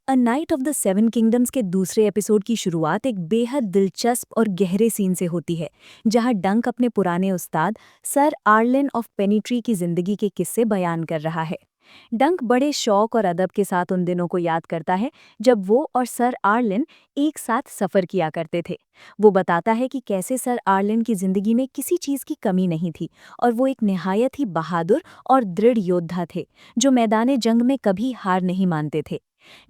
A night of the seven kingdoms के दूसरे episode की शुरुआत एक बेहद दिलचस्प और गहरे सीन से होती है, जहां डंक अपने पुराने उस्ताद सर आर्लेन ऑफ पेनीट्री की जिंदगी के किस्से बयान कर रहा है। डंक बड़े शौक और अदब के साथ उन दिनों को याद करता है जब वो और सर आर्लेन एक साथ सफर किया करते थे। वो बताता है कि कैसे सर आर्लेन की जिंदगी में किसी चीज की कमी नहीं थी और वो एक निहायत ही बहादुर और दृढ़ योद्धा थे, जो मैदान जंग में कभी हार नहीं मानते थे।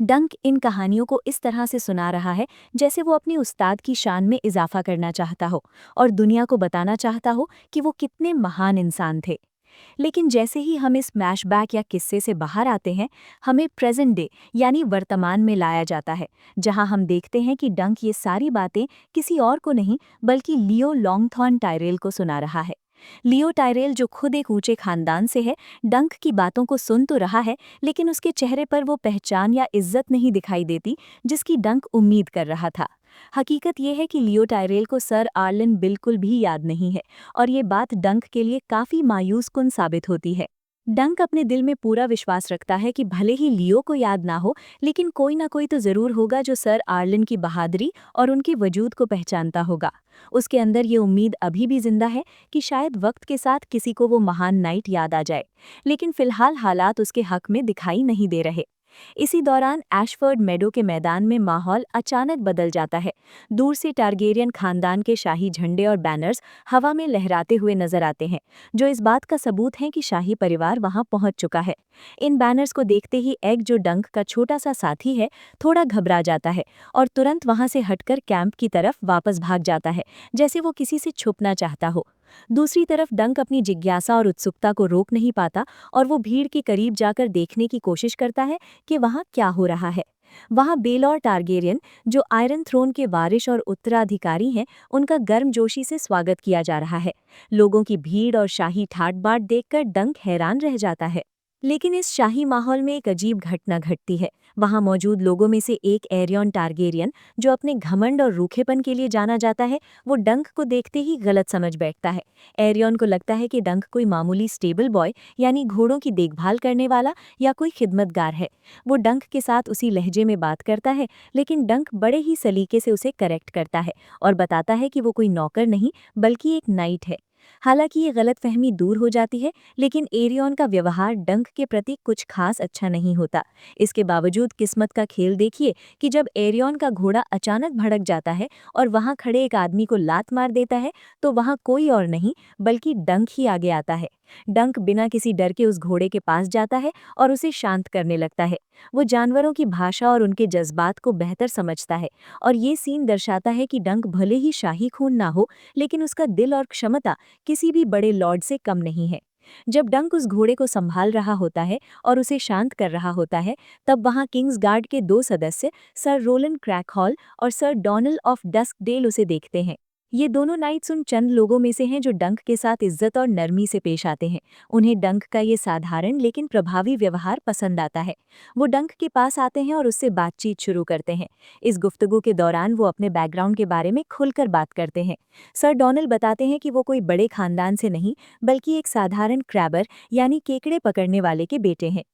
डंक इन कहानियों को इस तरह से सुना रहा है जैसे वो अपने उस्ताद की शान में इजाफा करना चाहता हो और दुनिया को बताना चाहता हो कि वो कितने महान इंसान थे। लेकिन जैसे ही हम इस मैशबैक या किस्से से बाहर आते हैं, हमें प्रेजेंट डे यानी वर्तमान में लाया जाता है, जहां हम देखते हैं कि डंक ये सारी बातें किसी और को नहीं बल्कि लियो लॉन्गथॉर्न टायरेल को सुना रहा है। लियो टायरेल, जो खुद एक ऊंचे खानदान से है, डंक की बातों को सुन तो रहा है, लेकिन उसके चेहरे पर वो पहचान या इज्जत नहीं दिखाई देती जिसकी डंक उम्मीद कर रहा था। हकीकत यह है कि लियो टायरेल को सर आर्लन बिल्कुल भी याद नहीं है, और ये बात डंक के लिए काफी मायूस कुन साबित होती है। डंक अपने दिल में पूरा विश्वास रखता है कि भले ही लियो को याद ना हो, लेकिन कोई ना कोई तो जरूर होगा जो सर आर्लन की बहादुरी और उनके वजूद को पहचानता होगा। उसके अंदर ये उम्मीद अभी भी जिंदा है कि शायद वक्त के साथ किसी को वो महान नाइट याद आ जाए, लेकिन फिलहाल हालात उसके हक में दिखाई नहीं दे रहे। इसी दौरान एशफोर्ड मेडो के मैदान में माहौल अचानक बदल जाता है। दूर से टारगेरियन खानदान के शाही झंडे और बैनर्स हवा में लहराते हुए नजर आते हैं, जो इस बात का सबूत है कि शाही परिवार वहां पहुंच चुका है। इन बैनर्स को देखते ही एग, जो डंक का छोटा सा साथी है, थोड़ा घबरा जाता है और तुरंत वहां से हटकर कैंप की तरफ वापस भाग जाता है, जैसे वो किसी से छुपना चाहता हो। दूसरी तरफ डंक अपनी जिज्ञासा और उत्सुकता को रोक नहीं पाता और वो भीड़ के करीब जाकर देखने की कोशिश करता है कि वहां क्या हो रहा है। वहां बेलॉर टारगेरियन, जो आयरन थ्रोन के वारिश और उत्तराधिकारी हैं, उनका गर्मजोशी से स्वागत किया जा रहा है। लोगों की भीड़ और शाही ठाट बाट देखकर डंक हैरान रह जाता है। लेकिन इस शाही माहौल में एक अजीब घटना घटती है। वहां मौजूद लोगों में से एक एरियन टारगेरियन, जो अपने घमंड और रूखेपन के लिए जाना जाता है, वो डंक को देखते ही गलत समझ बैठता है। एरियन को लगता है कि डंक कोई मामूली स्टेबल बॉय, यानी घोड़ों की देखभाल करने वाला या कोई खिदमतगार है। वो डंक के साथ उसी लहजे में बात करता है, लेकिन डंक बड़े ही सलीके से उसे करेक्ट करता है और बताता है कि वो कोई नौकर नहीं बल्कि एक नाइट है। हालांकि ये गलतफहमी दूर हो जाती है, लेकिन एरियन का व्यवहार डंक के प्रति कुछ खास अच्छा नहीं होता। इसके बावजूद किस्मत का खेल देखिए कि जब एरियन का घोड़ा अचानक भड़क जाता है और वहां खड़े एक आदमी को लात मार देता है, तो वहां कोई और नहीं बल्कि डंक ही आगे आता है। डंक बिना किसी डर के उस घोड़े के पास जाता है और उसे शांत करने लगता है। वो जानवरों की भाषा और उनके जज्बात को बेहतर समझता है, और ये सीन दर्शाता है कि डंक भले ही शाही खून ना हो, लेकिन उसका दिल और क्षमता किसी भी बड़े लॉर्ड से कम नहीं है। जब डंक उस घोड़े को संभाल रहा होता है और उसे शांत कर रहा होता है, तब वहां किंग्स गार्ड के दो सदस्य, सर रोलन क्रैकहॉल और सर डोनल ऑफ डस्कडेल, उसे देखते हैं। ये दोनों नाइट्स उन चंद लोगों में से हैं जो डंक के साथ इज्जत और नरमी से पेश आते हैं। उन्हें डंक का ये साधारण लेकिन प्रभावी व्यवहार पसंद आता है। वो डंक के पास आते हैं और उससे बातचीत शुरू करते हैं। इस गुफ्तगू के दौरान वो अपने बैकग्राउंड के बारे में खुलकर बात करते हैं। सर डोनल बताते हैं कि वो कोई बड़े खानदान से नहीं बल्कि एक साधारण क्रैबर यानी केकड़े पकड़ने वाले के बेटे हैं।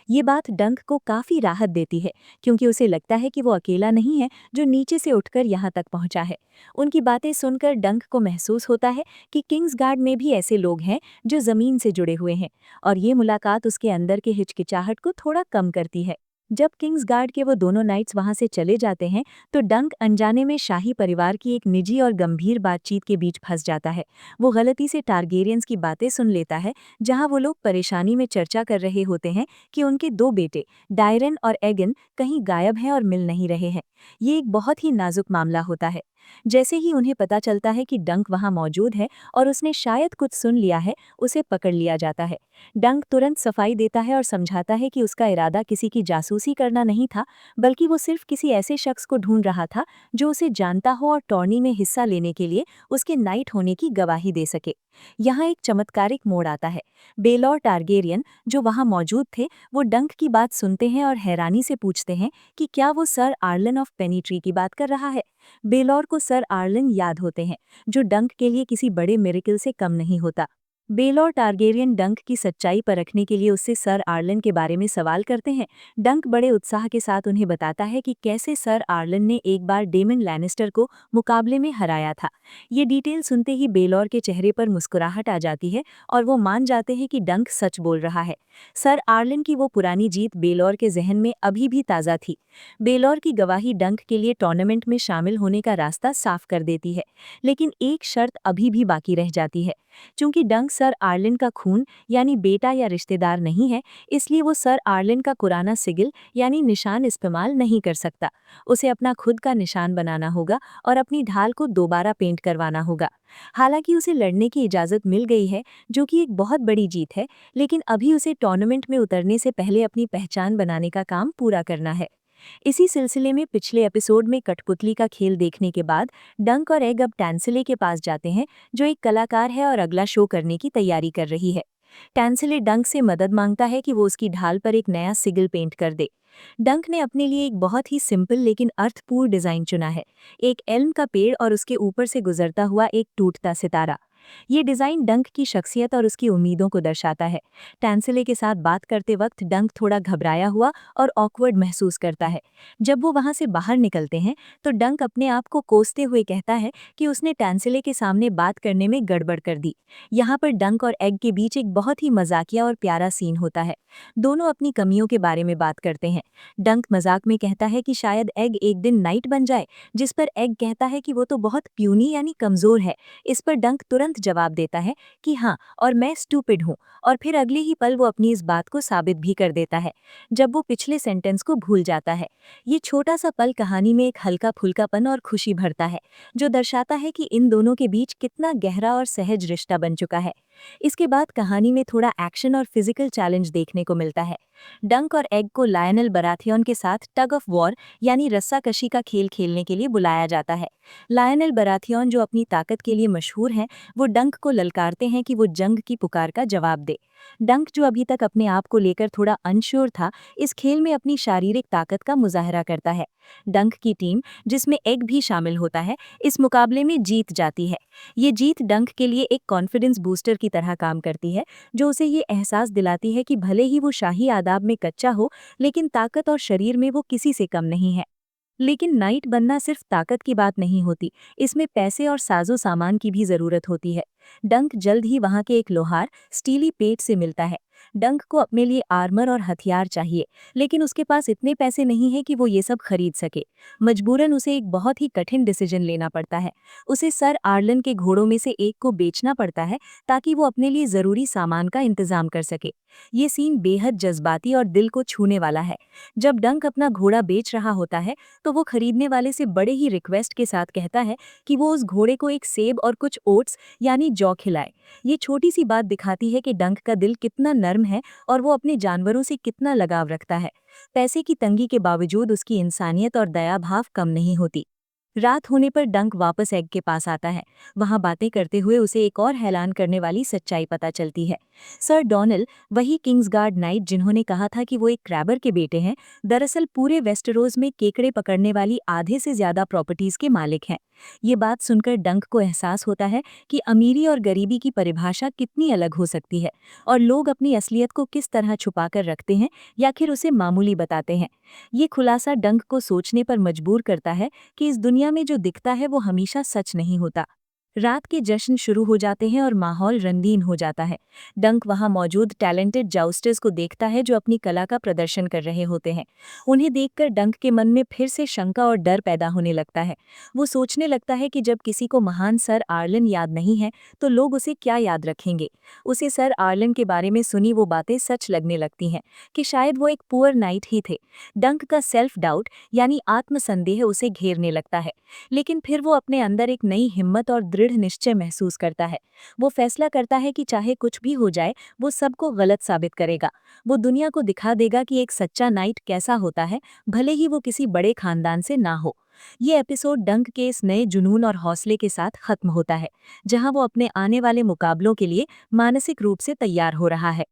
ये बात डंक को काफी राहत देती है, क्योंकि उसे लगता है कि वो अकेला नहीं है जो नीचे से उठकर यहाँ तक पहुंचा है। उनकी बातें सुनकर डंक को महसूस होता है कि किंग्स गार्ड में भी ऐसे लोग हैं जो जमीन से जुड़े हुए हैं, और ये मुलाकात उसके अंदर के हिचकिचाहट को थोड़ा कम करती है। जब किंग्स गार्ड के वो दोनों नाइट्स वहां से चले जाते हैं, तो डंक अनजाने में शाही परिवार की एक निजी और गंभीर बातचीत के बीच फंस जाता है। वो गलती से टारगेरियंस की बातें सुन लेता है, जहां वो लोग परेशानी में चर्चा कर रहे होते हैं कि उनके दो बेटे डायरन और एगन कहीं गायब हैं और मिल नहीं रहे हैं। ये एक बहुत ही नाजुक मामला होता है। जैसे ही उन्हें पता चलता है कि डंक वहां मौजूद है और उसने शायद कुछ सुन लिया है, उसे पकड़ लिया जाता है। डंक तुरंत सफाई देता है और समझाता है कि उसका इरादा किसी की जासूसी करना नहीं था, बल्कि वो सिर्फ किसी ऐसे शख्स को ढूंढ रहा था जो उसे जानता हो और टॉर्नी में हिस्सा लेने के लिए उसके नाइट होने की गवाही दे सके। यहाँ एक चमत्कारिक मोड़ आता है। बेलॉर टारगेरियन, जो वहां मौजूद थे, वो डंक की बात सुनते हैं और हैरानी से पूछते हैं कि क्या वो सर आर्लन ऑफ पेनीट्री की बात कर रहा है। बेलॉर को सर आर्लन याद होते हैं, जो डंक के लिए किसी बड़े मिरेकल से कम नहीं होता। बेलोर टारगेरियन डंक की सच्चाई परखने के लिए उससे सर आर्लन के बारे में सवाल करते हैं। डंक बड़े उत्साह के साथ उन्हें बताता है कि कैसे सर आर्लन ने एक बार डेमन लैनिस्टर को मुकाबले में हराया था। ये डिटेल सुनते ही बेलोर के चेहरे पर मुस्कुराहट आ जाती है और वो मान जाते हैं कि डंक सच बोल रहा है। सर आर्लन की वो पुरानी जीत बेलोर के जहन में अभी भी ताज़ा थी। बेलोर की गवाही डंक के लिए टूर्नामेंट में शामिल होने का रास्ता साफ कर देती है। लेकिन एक शर्त अभी भी बाकी रह जाती है। चूंकि डंक सर आर्लन का खून यानी बेटा या रिश्तेदार नहीं है, इसलिए वो सर आर्लन का पुराना सिगिल यानी निशान इस्तेमाल नहीं कर सकता। उसे अपना खुद का निशान बनाना होगा और अपनी ढाल को दोबारा पेंट करवाना होगा। हालांकि उसे लड़ने की इजाज़त मिल गई है, जो कि एक बहुत बड़ी जीत है, लेकिन अभी उसे टूर्नामेंट में उतरने से पहले अपनी पहचान बनाने का काम पूरा करना है। इसी सिलसिले में पिछले एपिसोड में कठपुतली का खेल देखने के बाद डंक और एग अब टैंसले के पास जाते हैं, जो एक कलाकार है और अगला शो करने की तैयारी कर रही है। टैंसले डंक से मदद मांगता है कि वो उसकी ढाल पर एक नया सिगिल पेंट कर दे। डंक ने अपने लिए एक बहुत ही सिंपल लेकिन अर्थपूर्ण डिजाइन चुना है, एक एल्म का पेड़ और उसके ऊपर से गुजरता हुआ एक टूटता सितारा। ये डिजाइन डंक की शख्सियत और उसकी उम्मीदों को दर्शाता है। टैंसले के साथ बात करते वक्त डंक थोड़ा घबराया हुआ और ऑकवर्ड महसूस करता है। जब वो वहां से बाहर निकलते हैं तो डंक अपने आप को कोसते हुए कहता है कि उसने टैंसले के सामने बात करने में गड़बड़ कर दी। यहाँ पर डंक और एग के बीच एक बहुत ही मजाकिया और प्यारा सीन होता है। दोनों अपनी कमियों के बारे में बात करते हैं। डंक मजाक में कहता है कि शायद एग एक दिन नाइट बन जाए, जिस पर एग कहता है कि वो तो बहुत प्यूनी यानी कमजोर है। इस पर डंक तुरंत जवाब देता है कि हाँ, और मैं स्टूपिड हूँ, और फिर अगले ही पल वो अपनी इस बात को साबित भी कर देता है, जब वो पिछले सेंटेंस को भूल जाता है। ये छोटा सा पल कहानी में एक हल्का फुल्कापन और खुशी भरता है, जो दर्शाता है कि इन दोनों के बीच कितना गहरा और सहज रिश्ता बन चुका है। इसके बाद कहानी में थोड़ा एक्शन और फिजिकल चैलेंज देखने को मिलता है। डंक और एग को लायनल बराथियन के साथ टग ऑफ वॉर यानी रस्साकशी का खेल खेलने के लिए बुलाया जाता है। लायनल बराथियन, जो अपनी ताकत के लिए मशहूर हैं, वो डंक को ललकारते हैं कि वो जंग की पुकार का जवाब दे। डंक, जो अभी तक अपने आप को लेकर थोड़ा अनश्योर था, इस खेल में अपनी शारीरिक ताकत का मुजाहरा करता है। डंक की टीम, जिसमें एग भी शामिल होता है, इस मुकाबले में जीत जाती है। ये जीत डंक के लिए एक कॉन्फिडेंस बूस्टर की तरह काम करती है, जो उसे ये एहसास दिलाती है कि भले ही वो शाही आदाब में कच्चा हो, लेकिन ताकत और शरीर में वो किसी से कम नहीं है। लेकिन नाइट बनना सिर्फ ताकत की बात नहीं होती, इसमें पैसे और साजो सामान की भी जरूरत होती है। डंक जल्द ही वहां के एक लोहार स्टीली पेट से मिलता है। डंक को अपने लिए आर्मर और हथियार चाहिए, लेकिन उसके पास इतने पैसे नहीं है कि वो ये सब खरीद सके। मजबूरन उसे एक बहुत ही कठिन डिसीजन लेना पड़ता है। उसे सर आर्लन के घोड़ों में से एक को बेचना पड़ता है, ताकि वो अपने लिए जरूरी सामान का इंतजाम कर सके। ये सीन बेहद जज्बाती और दिल को छूने वाला है। जब डंक अपना घोड़ा बेच रहा होता है, तो वो खरीदने वाले से बड़े ही रिक्वेस्ट के साथ कहता है कि वो उस घोड़े को एक सेब और कुछ ओट्स यानी जौ खिलाए। ये छोटी सी बात दिखाती है कि डंक का दिल कितना नर्म है और वो अपने जानवरों से कितना लगाव रखता है। पैसे की तंगी के बावजूद उसकी इंसानियत और दया भाव कम नहीं होती। रात होने पर डंक वापस एग के पास आता है। वहां बातें करते हुए उसे एक और हैरान करने वाली सच्चाई पता चलती है। सर डोनल, वही किंग्सगार्ड नाइट जिन्होंने कहा था कि वो एक क्रैबर के बेटे हैं, दरअसल पूरे वेस्टरोज में केकड़े पकड़ने वाली आधे से ज्यादा प्रॉपर्टीज के मालिक हैं। ये बात सुनकर डंक को एहसास होता है कि अमीरी और गरीबी की परिभाषा कितनी अलग हो सकती है, और लोग अपनी असलियत को किस तरह छुपाकर रखते हैं या फिर उसे मामूली बताते हैं। ये खुलासा डंक को सोचने पर मजबूर करता है कि इस दुनिया में जो दिखता है वो हमेशा सच नहीं होता। रात के जश्न शुरू हो जाते हैं और माहौल रंगीन हो जाता है। डंक वहां मौजूद टैलेंटेड जाउस्टर्स को देखता है, जो अपनी कला का प्रदर्शन कर रहे होते हैं। उन्हें देखकर डंक के मन में फिर से शंका और डर पैदा होने लगता है। वो सोचने लगता है कि जब किसी को महान सर आर्लन याद नहीं है, तो लोग उसे क्या याद रखेंगे। उसे सर आर्लन के बारे में सुनी वो बातें सच लगने लगती हैं, कि शायद वो एक पुअर नाइट ही थे। डंक का सेल्फ डाउट यानी आत्मसंदेह उसे घेरने लगता है, लेकिन फिर वो अपने अंदर एक नई हिम्मत और दृढ़ निश्चय महसूस करता है। वो फैसला करता है कि चाहे कुछ भी हो जाए, वो सबको गलत साबित करेगा। वो दुनिया को दिखा देगा कि एक सच्चा नाइट कैसा होता है, भले ही वो किसी बड़े खानदान से ना हो। ये एपिसोड डंक के इस नए जुनून और हौसले के साथ खत्म होता है, जहां वो अपने आने वाले मुकाबलों के लिए मानसिक रूप से तैयार हो रहा है।